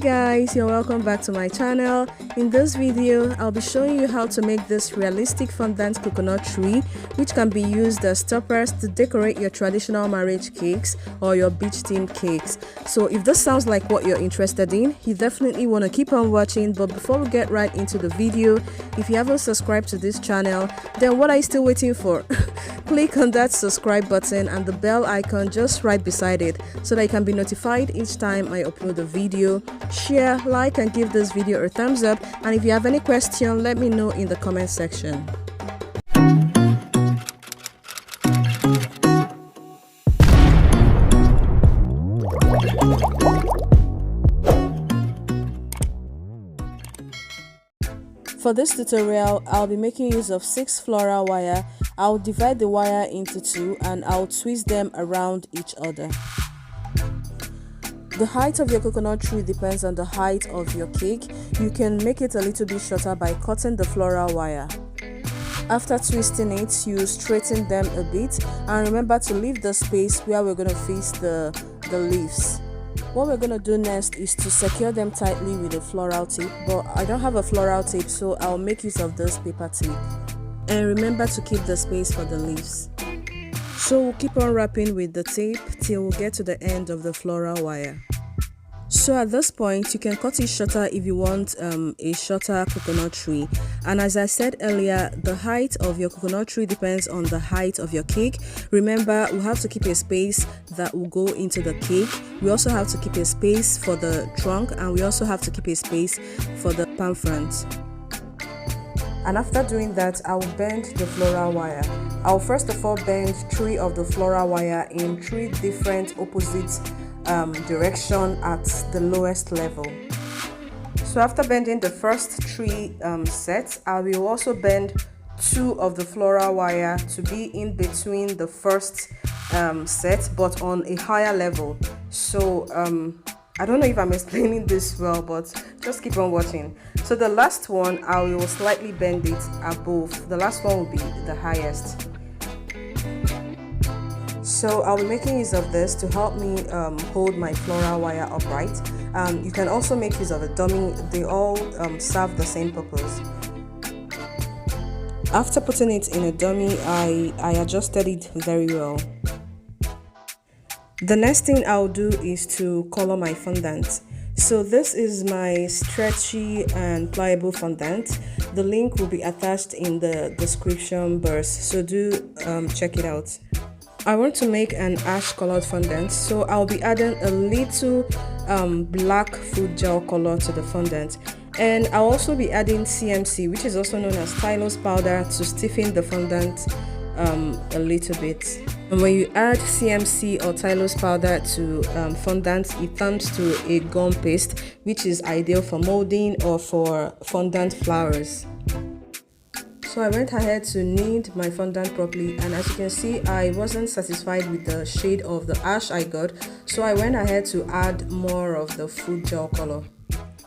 guys, you're welcome back to my channel. In this video, I'll be showing you how to make this realistic fondant coconut tree, which can be used as toppers to decorate your traditional marriage cakes or your beach themed cakes. So if this sounds like what you're interested in, you definitely want to keep on watching. But before we get right into the video, if you haven't subscribed to this channel, then what are you still waiting for? Click on that subscribe button and the bell icon just right beside it so that you can be notified each time I upload a video. Share, like and give this video a thumbs up, and if you have any question, let me know in the comment section. For this tutorial, I'll be making use of 6 floral wire. I'll divide the wire into 2 and I'll twist them around each other. The height of your coconut tree depends on the height of your cake. You can make it a little bit shorter by cutting the floral wire. After twisting it, you straighten them a bit and remember to leave the space where we're going to fix the leaves. What we're going to do next is to secure them tightly with a floral tape, but I don't have a floral tape, so I'll make use of this paper tape. And remember to keep the space for the leaves. So we'll keep on wrapping with the tape till we get to the end of the floral wire. So at this point, you can cut it shorter if you want a shorter coconut tree. And as I said earlier, the height of your coconut tree depends on the height of your cake. Remember, we have to keep a space that will go into the cake. We also have to keep a space for the trunk, and we also have to keep a space for the palm front. And after doing that, I will bend the floral wire. I'll first of all bend 3 of the floral wire in 3 different opposite direction at the lowest level. So after bending the first 3 sets, I will also bend 2 of the floral wire to be in between the first set but on a higher level. So I don't know if I'm explaining this well, but just keep on watching. So the last one, I will slightly bend it above. The last one will be the highest. So I'll be making use of this to help me hold my floral wire upright. You can also make use of a dummy. They all serve the same purpose. After putting it in a dummy, I adjusted it very well. The next thing I'll do is to color my fondant. So this is my stretchy and pliable fondant. The link will be attached in the description box, so do check it out. I want to make an ash colored fondant, so I'll be adding a little black food gel color to the fondant, and I'll also be adding CMC, which is also known as stylus powder, to stiffen the fondant a little bit. And when you add CMC or stylus powder to fondant, it turns to a gum paste, which is ideal for molding or for fondant flowers. So I went ahead to knead my fondant properly, and as you can see, I wasn't satisfied with the shade of the ash I got, so I went ahead to add more of the food gel color.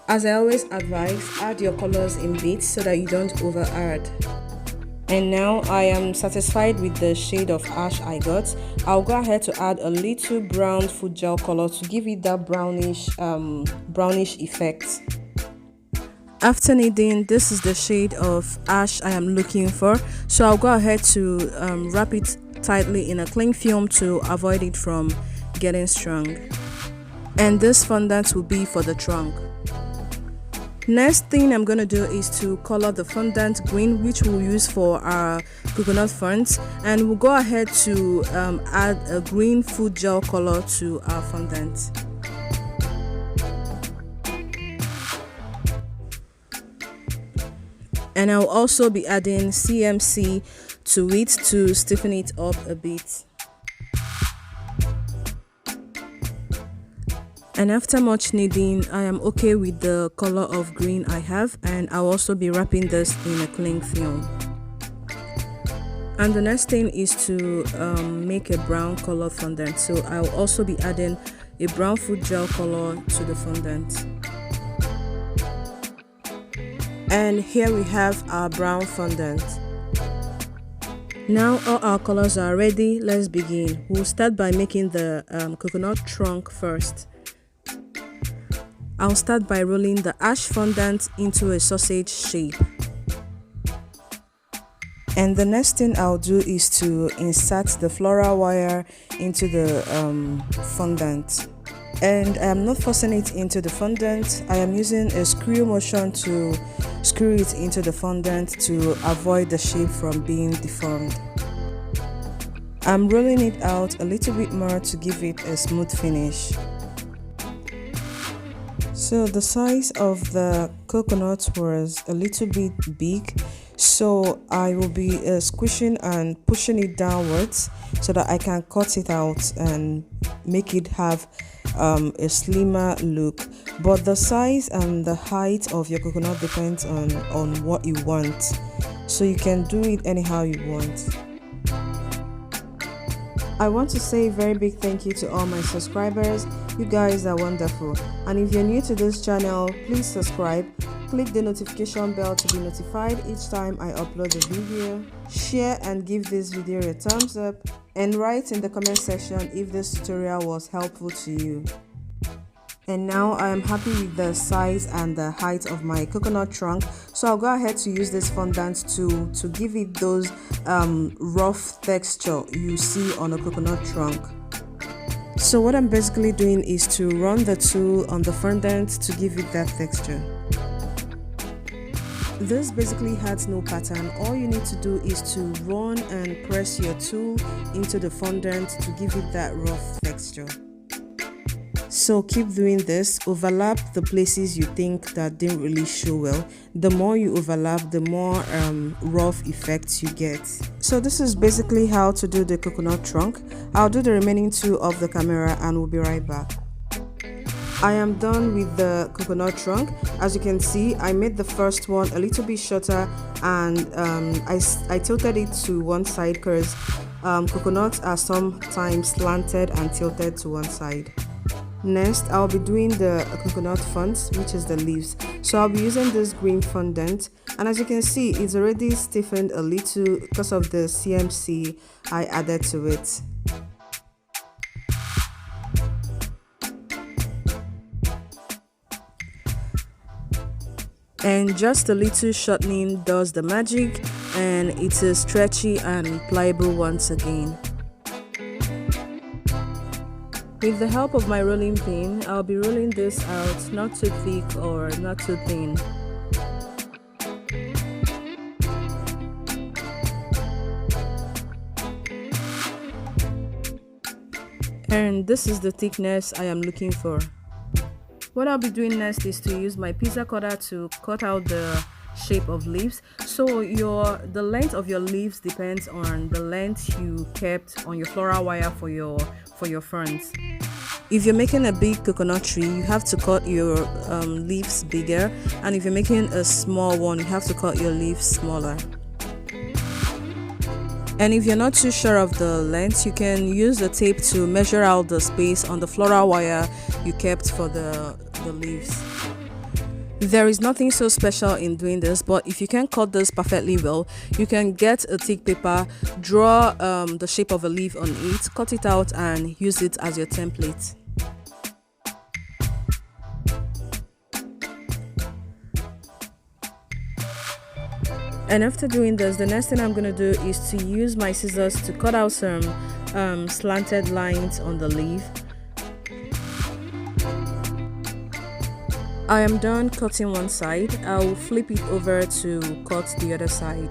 As I always advise, add your colors in bits so that you don't over add. And now I am satisfied with the shade of ash I got. I'll go ahead to add a little brown food gel color to give it that brownish effect. After kneading, this is the shade of ash I am looking for, so I'll go ahead to wrap it tightly in a cling film to avoid it from getting strong. And this fondant will be for the trunk. Next thing I'm going to do is to color the fondant green, which we'll use for our coconut fronts, and we'll go ahead to add a green food gel color to our fondant. And I'll also be adding CMC to it to stiffen it up a bit. And after much kneading, I am okay with the color of green I have, and I'll also be wrapping this in a cling film. And the next thing is to make a brown color fondant, so I'll also be adding a brown food gel color to the fondant. And here we have our brown fondant. Now all our colors are ready. Let's begin. We'll start by making the coconut trunk first. I'll start by rolling the ash fondant into a sausage shape. And the next thing I'll do is to insert the floral wire into the fondant. And I am not forcing it into the fondant. I am using a screw motion to screw it into the fondant to avoid the shape from being deformed. I'm rolling it out a little bit more to give it a smooth finish. So the size of the coconut was a little bit big, so I will be squishing and pushing it downwards so that I can cut it out and make it have a slimmer look. But the size and the height of your coconut depends on what you want, so you can do it anyhow you want. I want to say a very big thank you to all my subscribers. You guys are wonderful. And if you're new to this channel, please subscribe. Click the notification bell to be notified each time I upload a video. Share and give this video a thumbs up. And write in the comment section if this tutorial was helpful to you. And now I am happy with the size and the height of my coconut trunk, so I'll go ahead to use this fondant to give it those rough texture you see on a coconut trunk. So what I'm basically doing is to run the tool on the fondant to give it that texture. This basically has no pattern. All you need to do is to run and press your tool into the fondant to give it that rough texture. So keep doing this, overlap the places you think that didn't really show well. The more you overlap, the more rough effects you get. So this is basically how to do the coconut trunk. I'll do the remaining two off the camera and we'll be right back. I am done with the coconut trunk. As you can see, I made the first one a little bit shorter and I tilted it to one side because coconuts are sometimes slanted and tilted to one side. Next, I'll be doing the coconut fronds, which is the leaves. So I'll be using this green fondant, and as you can see, it's already stiffened a little because of the CMC I added to it. And just a little shortening does the magic, and it is stretchy and pliable once again. With the help of my rolling pin, I'll be rolling this out, not too thick or not too thin. And this is the thickness I am looking for. What I'll be doing next is to use my pizza cutter to cut out the shape of leaves. So the length of your leaves depends on the length you kept on your floral wire for your fronds. If you're making a big coconut tree, you have to cut your leaves bigger, and if you're making a small one, you have to cut your leaves smaller. And if you're not too sure of the length, you can use the tape to measure out the space on the floral wire you kept for the leaves. There is nothing so special in doing this, but if you can cut this perfectly well, you can get a thick paper, draw the shape of a leaf on it, cut it out and use it as your template. And after doing this, the next thing I'm going to do is to use my scissors to cut out some slanted lines on the leaf. I am done cutting one side. I'll flip it over to cut the other side.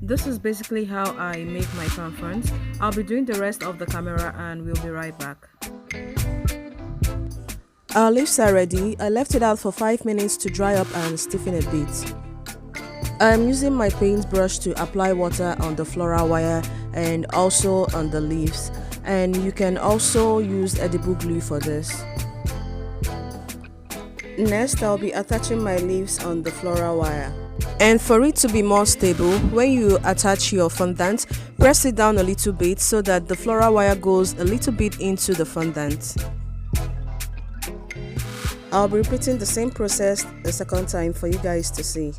This is basically how I make my fronds. I'll be doing the rest of the camera and we'll be right back. Our leaves are ready. I left it out for 5 minutes to dry up and stiffen a bit. I'm using my paintbrush to apply water on the floral wire and also on the leaves, and you can also use edible glue for this. Next, I'll be attaching my leaves on the floral wire. And for it to be more stable, when you attach your fondant, press it down a little bit so that the floral wire goes a little bit into the fondant. I'll be repeating the same process a second time for you guys to see.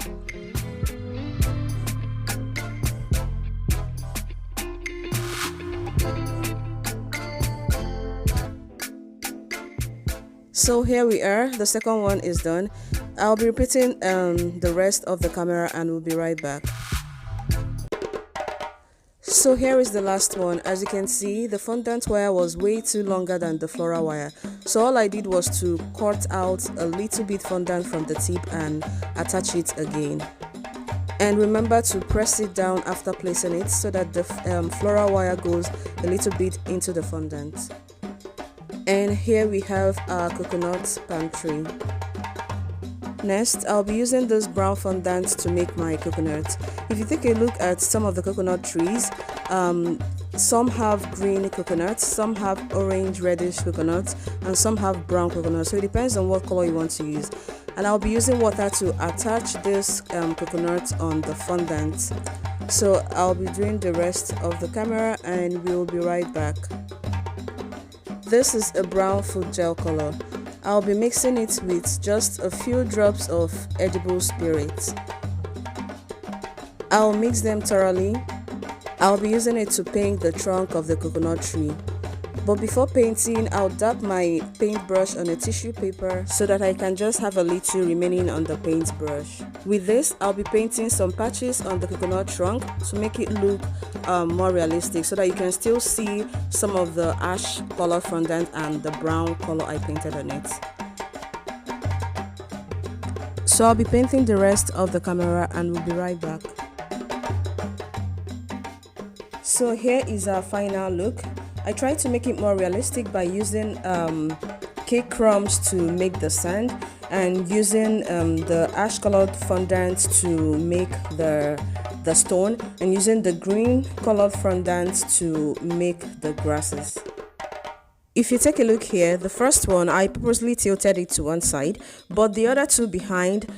So here we are, the second one is done. I'll be repeating the rest of the camera and we'll be right back. So here is the last one. As you can see, the fondant wire was way too longer than the floral wire. So all I did was to cut out a little bit fondant from the tip and attach it again. And remember to press it down after placing it so that the floral wire goes a little bit into the fondant. And here we have our coconut palm tree. Next, I'll be using this brown fondant to make my coconut. If you take a look at some of the coconut trees, some have green coconuts, some have orange reddish coconuts, and some have brown coconuts. So it depends on what color you want to use. And I'll be using water to attach this coconut on the fondant. So I'll be doing the rest of the camera and we'll be right back. This is a brown food gel color. I'll be mixing it with just a few drops of edible spirit. I'll mix them thoroughly. I'll be using it to paint the trunk of the coconut tree. But before painting, I'll dab my paintbrush on a tissue paper so that I can just have a little remaining on the paintbrush. With this, I'll be painting some patches on the coconut trunk to make it look more realistic so that you can still see some of the ash color fondant and the brown color I painted on it. So I'll be painting the rest of the camera and we'll be right back. So here is our final look. I tried to make it more realistic by using cake crumbs to make the sand and using the ash colored fondant to make the stone and using the green colored fondant to make the grasses. If you take a look here, the first one I purposely tilted it to one side, but the other two behind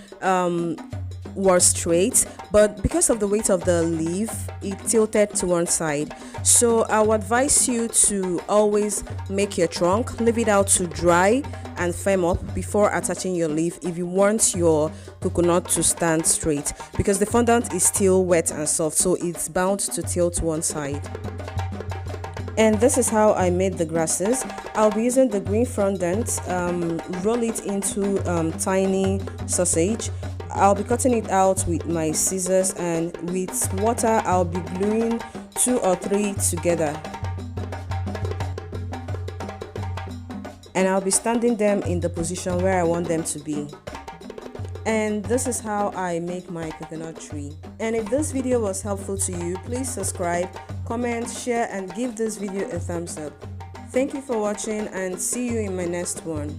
were straight, but because of the weight of the leaf it tilted to one side. So I would advise you to always make your trunk, leave it out to dry and firm up before attaching your leaf if you want your coconut to stand straight, because the fondant is still wet and soft, so it's bound to tilt one side. And this is how I made the grasses. I'll be using the green fondant, roll it into tiny sausage. I'll be cutting it out with my scissors, and with water I'll be gluing 2 or 3 together. And I'll be standing them in the position where I want them to be. And this is how I make my coconut tree. And if this video was helpful to you, please subscribe, comment, share and give this video a thumbs up. Thank you for watching and see you in my next one.